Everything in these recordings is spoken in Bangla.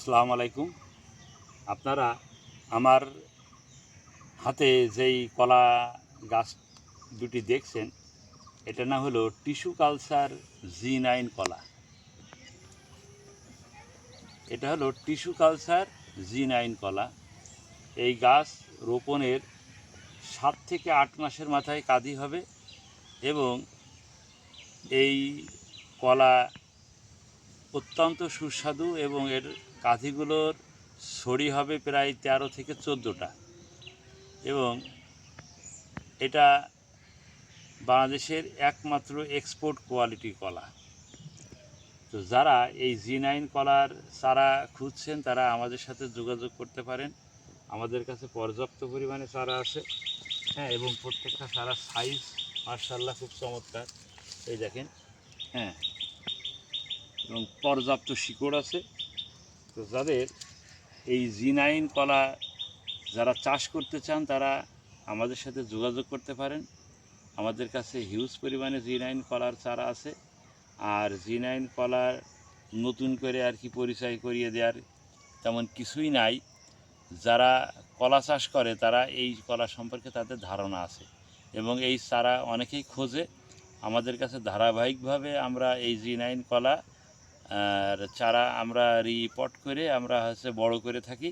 আসসালামু আলাইকুম। আপনারা আমার হাতে যেই কলা গাছ দুটি দেখছেন, এটা না হলো টিস্যু কালচার G9 কলা। এটা হলো টিস্যু কালচার G9 কলা। এই গাছ রোপণের 7 থেকে 8 মাসের মাথায় কাঁদি হবে এবং এই কলা অত্যন্ত সুস্বাদু এবং এর কাঁদিগুলোর ছড়ি হবে প্রায় 13 থেকে 14টা এবং এটা বাংলাদেশের একমাত্র এক্সপোর্ট কোয়ালিটি কলা। তো যারা এই G9 কলার চারা খুঁজছেন তারা আমাদের সাথে যোগাযোগ করতে পারেন। আমাদের কাছে পর্যাপ্ত পরিমাণে চারা আছে, হ্যাঁ, এবং প্রত্যেকটা চারার সাইজ মাশাআল্লাহ খুব চমৎকার। এই দেখেন, হ্যাঁ, এবং পর্যাপ্ত শিকড় আছে। তো যাদের এই G9 কলা যারা চাষ করতে চান তারা আমাদের সাথে যোগাযোগ করতে পারেন। আমাদের কাছে হিউজ পরিমাণে G9 কলার চারা আছে। আর G9 কলার নতুন করে আর কি পরিচয় করিয়ে দেওয়ার তেমন কিছুই নাই। যারা কলা চাষ করে তারা এই কলা সম্পর্কে তাদের ধারণা আছে এবং এই চারা অনেকেই খোঁজে। আমাদের কাছে ধারাবাহিকভাবে আমরা এই G9 কলা চারা আমরা রিপোর্ট করে আমরা বড় করে থাকি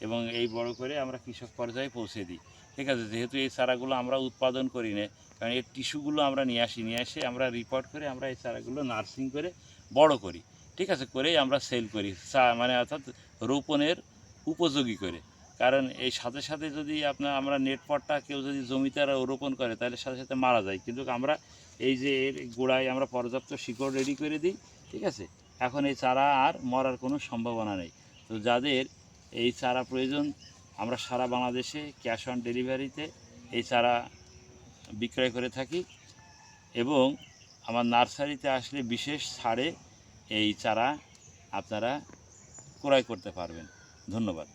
এবং এই বড় করে আমরা কৃষক পর্যায়ে পৌঁছে দিই। ঠিক আছে, যেহেতু এই চারাগুলো আমরা উৎপাদন করি না, কারণ এই টিস্যুগুলো আমরা নিয়ে এসে আমরা রিপোর্ট করে আমরা এই চারাগুলো নার্সিং করে বড় করি। ঠিক আছে, করেই আমরা সেল করি, মানে অর্থাৎ রোপণের উপযোগী করে। কারণ এই সাথে সাথে যদি আমরা নেটপটটা কেউ যদি জমিতে রোপণ করে তাহলে সাথে সাথে মারা যায়, কিন্তু আমরা এই যে এর গোড়ায় আমরা পর্যাপ্ত শিকড় রেডি করে দিই। ঠিক আছে, এখন এই চারা আর মরার কোনো সম্ভাবনা নেই। তো যাদের এই চারা প্রয়োজন, আমরা সারা বাংলাদেশে ক্যাশ অন ডেলিভারিতে এই চারা বিক্রয় করে থাকি এবং আমার নার্সারিতে আসলে বিশেষ ছাড়ে এই চারা আপনারা ক্রয় করতে পারবেন। ধন্যবাদ।